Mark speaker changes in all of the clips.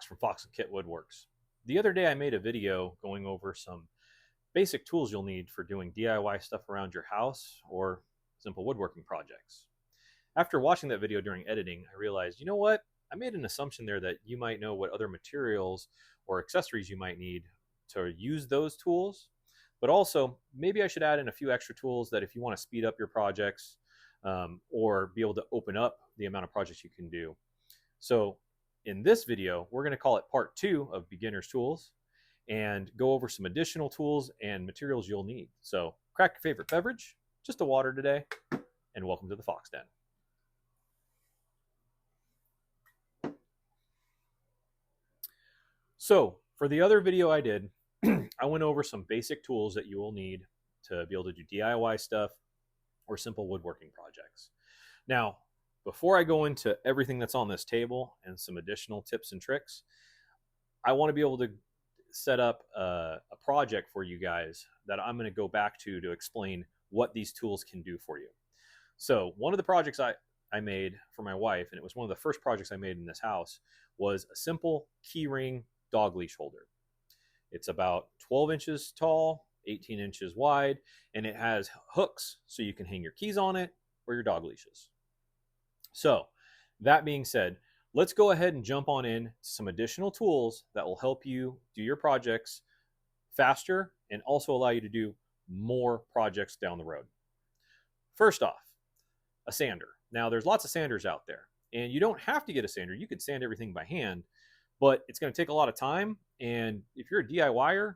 Speaker 1: from Fox and Kit WoodWorks. The other day I made a video going over some basic tools you'll need for doing DIY stuff around your house or simple woodworking projects. After watching that video during editing, I realized, you know what? I made an assumption there that you might know what other materials or accessories you might need to use those tools, but also maybe I should add in a few extra tools that if you want to speed up your projects or be able to open up the amount of projects you can do. So in this video, we're going to call it part 2 of beginner's tools and go over some additional tools and materials you'll need. So crack your favorite beverage, just a water today, and welcome to the Fox Den. So for the other video I did, I went over some basic tools that you will need to be able to do DIY stuff or simple woodworking projects. Now, before I go into everything that's on this table and some additional tips and tricks, I want to be able to set up a project for you guys that I'm going to go back to explain what these tools can do for you. So one of the projects I made for my wife, and it was one of the first projects I made in this house, was a simple keyring dog leash holder. It's about 12 inches tall, 18 inches wide, and it has hooks so you can hang your keys on it or your dog leashes. So that being said, let's go ahead and jump on in to some additional tools that will help you do your projects faster and also allow you to do more projects down the road. First off, a sander. Now there's lots of sanders out there, and you don't have to get a sander. You could sand everything by hand, but it's going to take a lot of time. And if you're a DIYer,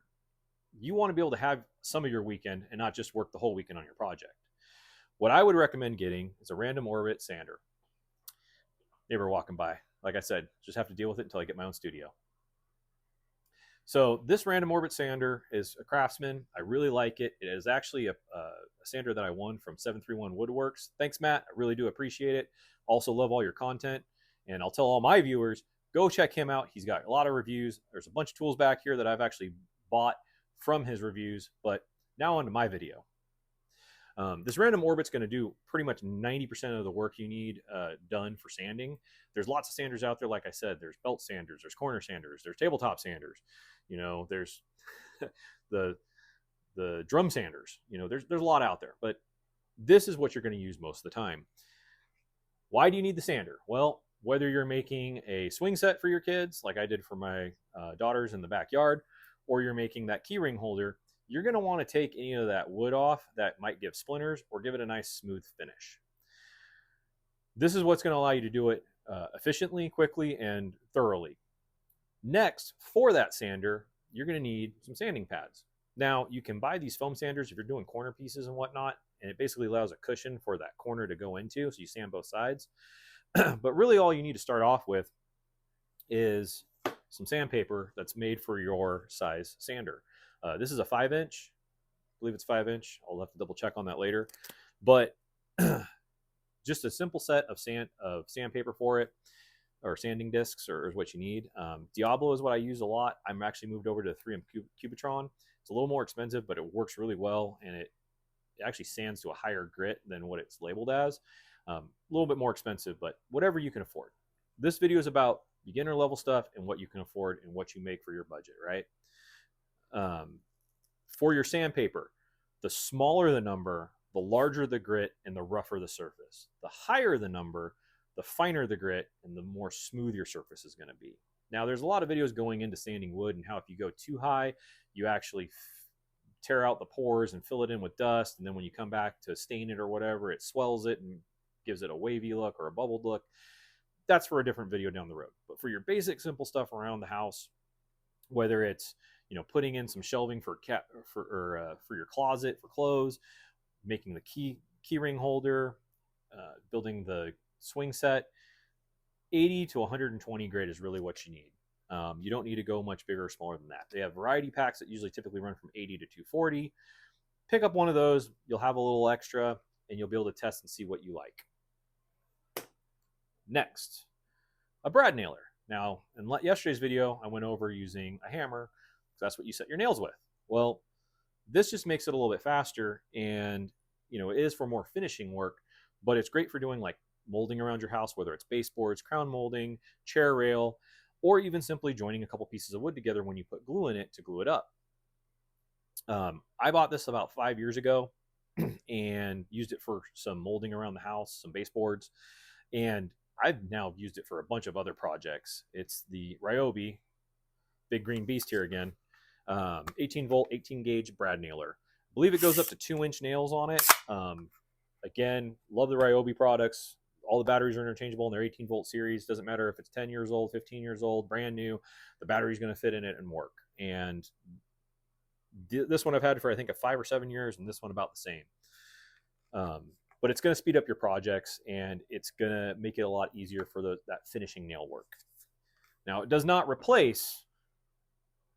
Speaker 1: you want to be able to have some of your weekend and not just work the whole weekend on your project. What I would recommend getting is a random orbit sander. Neighbor walking by. Like I said, just have to deal with it until I get my own studio. So this random orbit sander is a Craftsman. I really like it. It is actually a sander that I won from 731 WoodWorks. Thanks, Matt. I really do appreciate it. Also love all your content. And I'll tell all my viewers, go check him out. He's got a lot of reviews. There's a bunch of tools back here that I've actually bought from his reviews. But now on to my video. This random orbit's going to do pretty much 90% of the work you need done for sanding. There's lots of sanders out there. Like I said, there's belt sanders, there's corner sanders, there's tabletop sanders. You know, there's the drum sanders. You know, there's a lot out there. But this is what you're going to use most of the time. Why do you need the sander? Well, whether you're making a swing set for your kids, like I did for my daughters in the backyard, or you're making that key ring holder, you're going to want to take any of that wood off that might give splinters or give it a nice smooth finish. This is what's going to allow you to do it efficiently, quickly, and thoroughly. Next, for that sander, you're going to need some sanding pads. Now, you can buy these foam sanders if you're doing corner pieces and whatnot, and it basically allows a cushion for that corner to go into, so you sand both sides. But really all you need to start off with is some sandpaper that's made for your size sander. This is a 5-inch. I believe it's 5-inch. I'll have to double check on that later. But just a simple set of sandpaper for it, or sanding discs, or is what you need. Diablo is what I use a lot. I'm actually moved over to 3M Cubitron. It's a little more expensive, but it works really well, and it actually sands to a higher grit than what it's labeled as. A little bit more expensive, but whatever you can afford. This video is about beginner level stuff and what you can afford and what you make for your budget, right? For your sandpaper, the smaller the number, the larger the grit and the rougher the surface. The higher the number, the finer the grit and the more smooth your surface is going to be. Now, there's a lot of videos going into sanding wood and how if you go too high, you actually tear out the pores and fill it in with dust. And then when you come back to stain it or whatever, it swells it and gives it a wavy look or a bubbled look. That's for a different video down the road. But for your basic simple stuff around the house, whether it's, you know, putting in some shelving for your closet for clothes, making the key ring holder, building the swing set, 80 to 120 grit is really what you need. You don't need to go much bigger or smaller than that. They have variety packs that usually typically run from 80 to 240. Pick up one of those, you'll have a little extra, and you'll be able to test and see what you like. Next, a brad nailer. Now, in yesterday's video, I went over using a hammer, because that's what you set your nails with. Well, this just makes it a little bit faster, and you know, it is for more finishing work, but it's great for doing like molding around your house, whether it's baseboards, crown molding, chair rail. or even simply joining a couple pieces of wood together when you put glue in it to glue it up. I bought this about 5 years ago and used it for some molding around the house, some baseboards, and I've now used it for a bunch of other projects. It's the Ryobi, big green beast here again, 18 volt, 18 gauge brad nailer. I believe it goes up to 2-inch nails on it. Again, love the Ryobi products. All the batteries are interchangeable in their 18 volt series. Doesn't matter if it's 10 years old, 15 years old, brand new, the battery's going to fit in it and work. And this one I've had for I think a 5 or 7 years, and this one about the same. But it's going to speed up your projects, and it's going to make it a lot easier for that finishing nail work. Now, it does not replace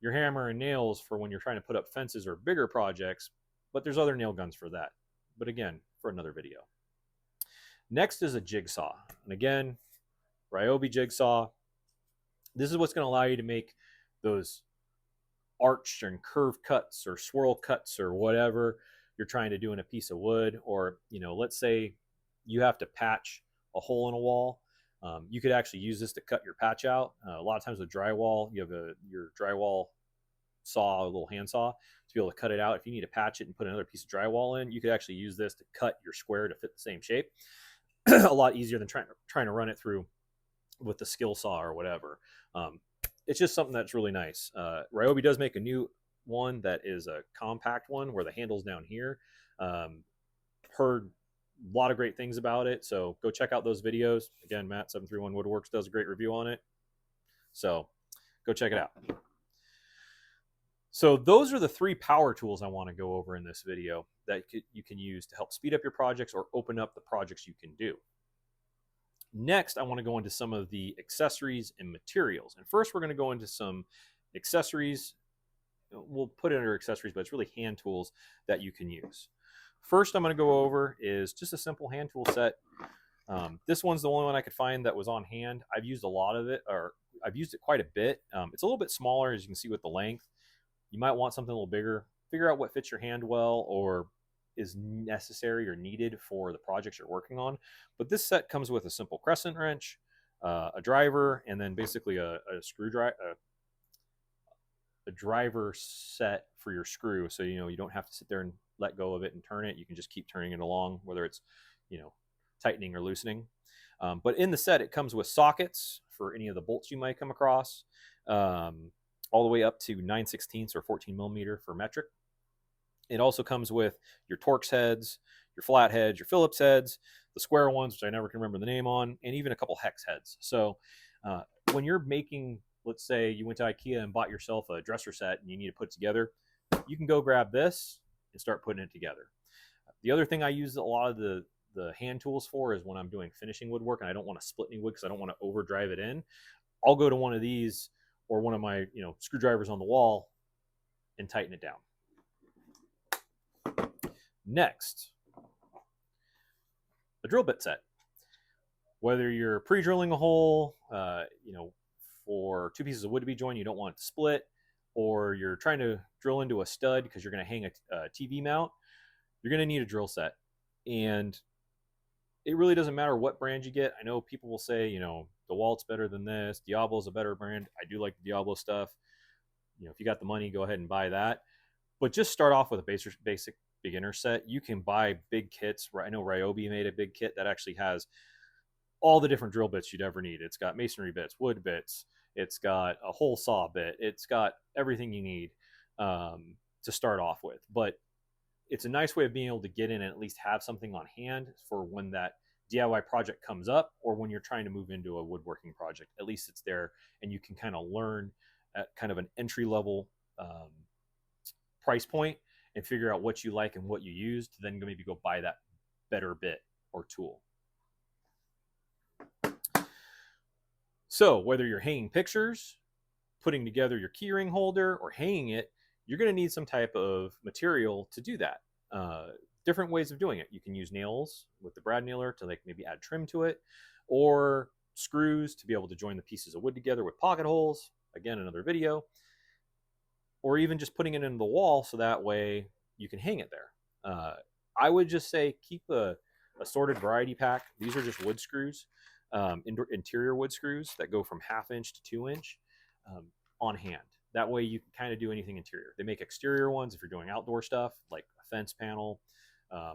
Speaker 1: your hammer and nails for when you're trying to put up fences or bigger projects, but there's other nail guns for that. But again, for another video. Next is a jigsaw. And again, Ryobi jigsaw. This is what's going to allow you to make those arch and curve cuts or swirl cuts or whatever you're trying to do in a piece of wood. Or, let's say you have to patch a hole in a wall. You could actually use this to cut your patch out. A lot of times with drywall, you have your drywall saw, a little hand saw, to be able to cut it out. If you need to patch it and put another piece of drywall in, you could actually use this to cut your square to fit the same shape. A lot easier than trying to run it through with the skill saw or whatever. It's just something that's really nice. Ryobi does make a new one that is a compact one where the handle's down here. Heard a lot of great things about it, so go check out those videos. Again, Matt 731 Woodworks does a great review on it, so go check it out. So those are the 3 power tools I want to go over in this video that you can use to help speed up your projects or open up the projects you can do. Next, I want to go into some of the accessories and materials. And first, we're going to go into some accessories. We'll put it under accessories, but it's really hand tools that you can use. First, I'm going to go over is just a simple hand tool set. This one's the only one I could find that was on hand. I've used a lot of it, or I've used it quite a bit. It's a little bit smaller, as you can see with the length. You might want something a little bigger. Figure out what fits your hand well or is necessary or needed for the projects you're working on. But this set comes with a simple crescent wrench, a driver, and then basically a screwdriver, a driver set for your screw. So, you don't have to sit there and let go of it and turn it. You can just keep turning it along, whether it's, tightening or loosening. But in the set, it comes with sockets for any of the bolts you might come across, all the way up to 9/16 or 14 millimeter for metric. It also comes with your Torx heads, your flat heads, your Phillips heads, the square ones, which I never can remember the name on, and even a couple hex heads. So when you're making, let's say you went to IKEA and bought yourself a dresser set and you need to put it together, you can go grab this and start putting it together. The other thing I use a lot of the hand tools for is when I'm doing finishing woodwork and I don't want to split any wood because I don't want to overdrive it in. I'll go to one of these or one of my screwdrivers on the wall and tighten it down. Next, the drill bit set. Whether you're pre-drilling a hole, for 2 pieces of wood to be joined, you don't want it to split, or you're trying to drill into a stud because you're going to hang a TV mount, you're going to need a drill set. And it really doesn't matter what brand you get. I know people will say, DeWalt's better than this. Diablo's a better brand. I do like the Diablo stuff. If you got the money, go ahead and buy that. But just start off with a basic beginner set. You can buy big kits. I know Ryobi made a big kit that actually has all the different drill bits you'd ever need. It's got masonry bits, wood bits. It's got a hole saw bit. It's got everything you need to start off with. But it's a nice way of being able to get in and at least have something on hand for when that DIY project comes up or when you're trying to move into a woodworking project. At least it's there and you can kind of learn at kind of an entry-level price point and figure out what you like and what you use to then maybe go buy that better bit or tool. So whether you're hanging pictures, putting together your keyring holder, or hanging it, you're going to need some type of material to do that. Different ways of doing it. You can use nails with the brad nailer to maybe add trim to it, or screws to be able to join the pieces of wood together with pocket holes. Again, another video. Or even just putting it into the wall so that way you can hang it there. I would just say keep a assorted variety pack. These are just wood screws. interior wood screws that go from 1/2 inch to 2 inch um, on hand. That way you can kind of do anything interior. They make exterior ones if you're doing outdoor stuff, like a fence panel,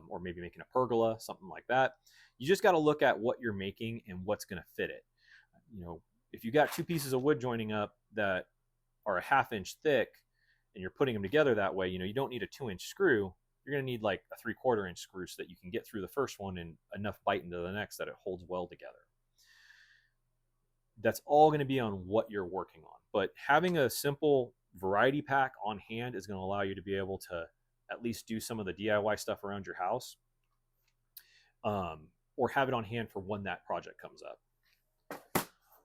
Speaker 1: or maybe making a pergola, something like that. You just got to look at what you're making and what's going to fit it. You know, if you got two pieces of wood joining up that are a 1/2 inch thick and you're putting them together that way, you don't need a 2 inch screw. You're going to need like a 3/4 inch screw so that you can get through the first one and enough bite into the next that it holds well together. That's all going to be on what you're working on. But having a simple variety pack on hand is going to allow you to be able to at least do some of the DIY stuff around your house, or have it on hand for when that project comes up.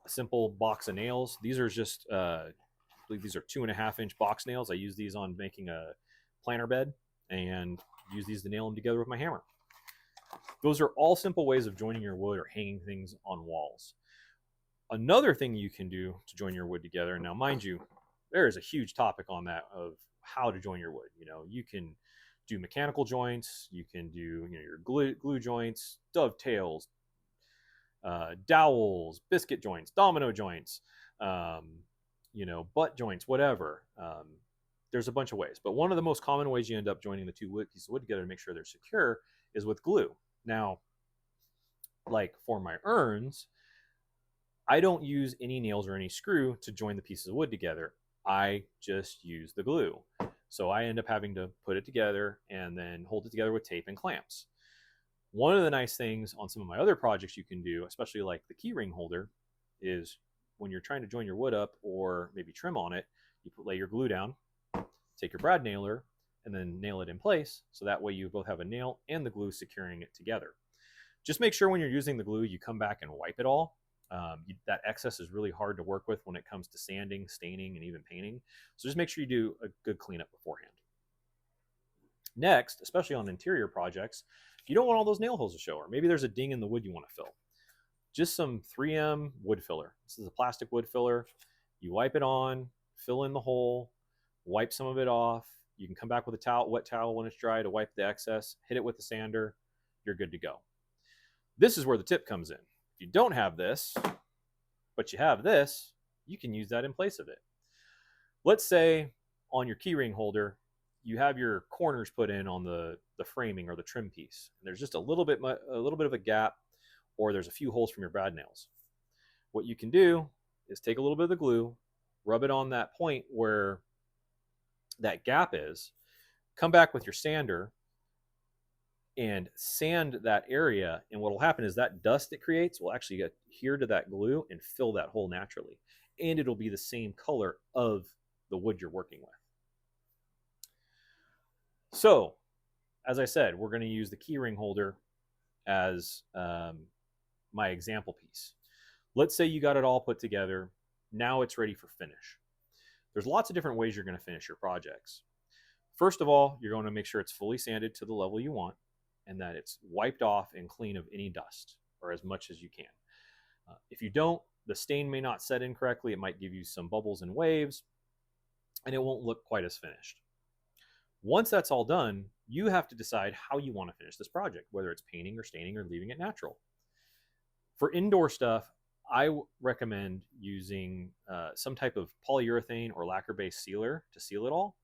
Speaker 1: A simple box of nails. These are just, I believe these are 2.5 inch box nails. I use these on making a planter bed and use these to nail them together with my hammer. Those are all simple ways of joining your wood or hanging things on walls. Another thing you can do to join your wood together, now mind you, there is a huge topic on that of how to join your wood. You can do mechanical joints, you can do your glue joints, dovetails, dowels, biscuit joints, domino joints, butt joints, whatever. There's a bunch of ways, but one of the most common ways you end up joining the two pieces of wood together to make sure they're secure is with glue. Now, like for my urns, I don't use any nails or any screw to join the pieces of wood together. I just use the glue. So I end up having to put it together and then hold it together with tape and clamps. One of the nice things on some of my other projects you can do, especially like the key ring holder, is when you're trying to join your wood up or maybe trim on it, you lay your glue down, take your brad nailer, and then nail it in place. So that way you both have a nail and the glue securing it together. Just make sure when you're using the glue, you come back and wipe it all. That excess is really hard to work with when it comes to sanding, staining, and even painting. So just make sure you do a good cleanup beforehand. Next, especially on interior projects, you don't want all those nail holes to show, or maybe there's a ding in the wood you want to fill. Just some 3M wood filler. This is a plastic wood filler. You wipe it on, fill in the hole, wipe some of it off. You can come back with a wet towel when it's dry to wipe the excess, hit it with the sander, you're good to go. This is where the tip comes in. If you don't have this, but you have this, you can use that in place of it. Let's say on your keyring holder, you have your corners put in on the framing or the trim piece. And there's just a little bit of a gap, or there's a few holes from your brad nails. What you can do is take a little bit of the glue, rub it on that point where that gap is, come back with your sander, and sand that area. And what will happen is that dust it creates will actually adhere to that glue and fill that hole naturally. And it'll be the same color of the wood you're working with. So, as I said, we're going to use the keyring holder as my example piece. Let's say you got it all put together. Now it's ready for finish. There's lots of different ways you're going to finish your projects. First of all, you're going to make sure it's fully sanded to the level you want, and that it's wiped off and clean of any dust, or as much as you can. If you don't, the stain may not set in correctly. It might give you some bubbles and waves, and it won't look quite as finished. Once that's all done, you have to decide how you want to finish this project, whether it's painting or staining or leaving it natural. For indoor stuff, I recommend using some type of polyurethane or lacquer-based sealer to seal it all,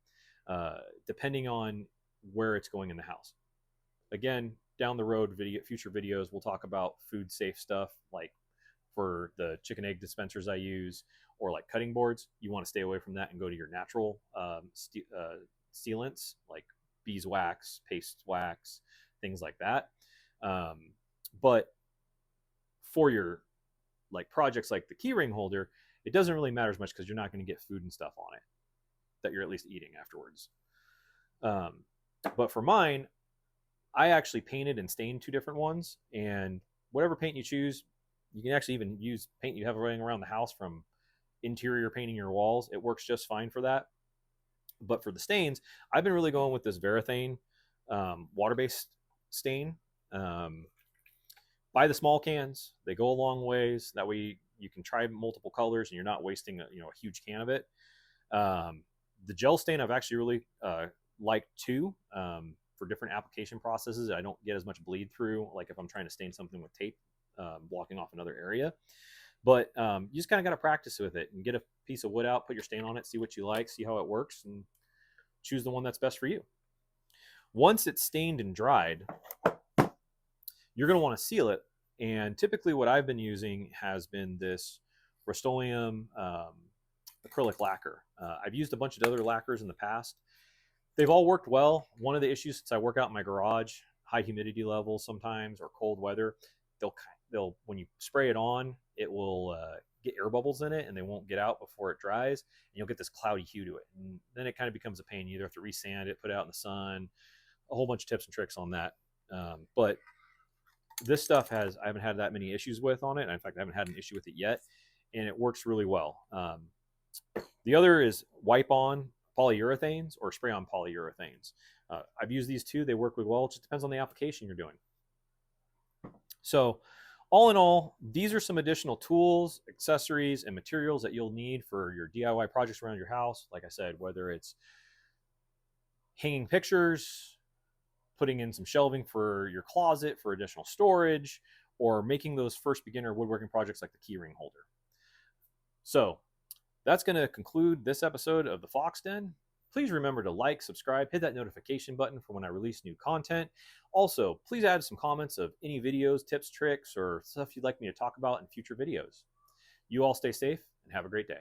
Speaker 1: depending on where it's going in the house. Again, down the road, future videos, we'll talk about food safe stuff, like for the chicken egg dispensers I use, or like cutting boards. You want to stay away from that and go to your natural sealants, like beeswax, paste wax, things like that. But for your projects like the keyring holder, it doesn't really matter as much because you're not going to get food and stuff on it that you're at least eating afterwards. But for mine, I actually painted and stained 2 different ones, and whatever paint you choose, you can actually even use paint you have running around the house from interior painting your walls. It works just fine for that. But for the stains, I've been really going with this Varathane water-based stain. Buy the small cans. They go a long ways. That way you can try multiple colors and you're not wasting a huge can of it. The gel stain I've actually really liked too. For different application processes, I don't get as much bleed through, like if I'm trying to stain something with tape blocking off another area. But you just kind of got to practice with it and get a piece of wood out, put your stain on it, see what you like, see how it works, and choose the one that's best for you. Once it's stained and dried, you're going to want to seal it. And typically, what I've been using has been this Rust-Oleum acrylic lacquer. I've used a bunch of other lacquers in the past. They've all worked well. One of the issues, since I work out in my garage, high humidity levels sometimes or cold weather, they'll when you spray it on, it will get air bubbles in it, and they won't get out before it dries, and you'll get this cloudy hue to it. And then it kind of becomes a pain. You either have to resand it, put it out in the sun, a whole bunch of tips and tricks on that. But this stuff I haven't had that many issues with on it. In fact, I haven't had an issue with it yet, and it works really well. The other is wipe on polyurethanes or spray on polyurethanes. I've used these two. They work really well. It just depends on the application you're doing. So all in all, these are some additional tools, accessories, and materials that you'll need for your DIY projects around your house. Like I said, whether it's hanging pictures, putting in some shelving for your closet for additional storage, or making those first beginner woodworking projects like the keyring holder. So that's going to conclude this episode of the Fox Den. Please remember to like, subscribe, hit that notification button for when I release new content. Also, please add some comments of any videos, tips, tricks, or stuff you'd like me to talk about in future videos. You all stay safe and have a great day.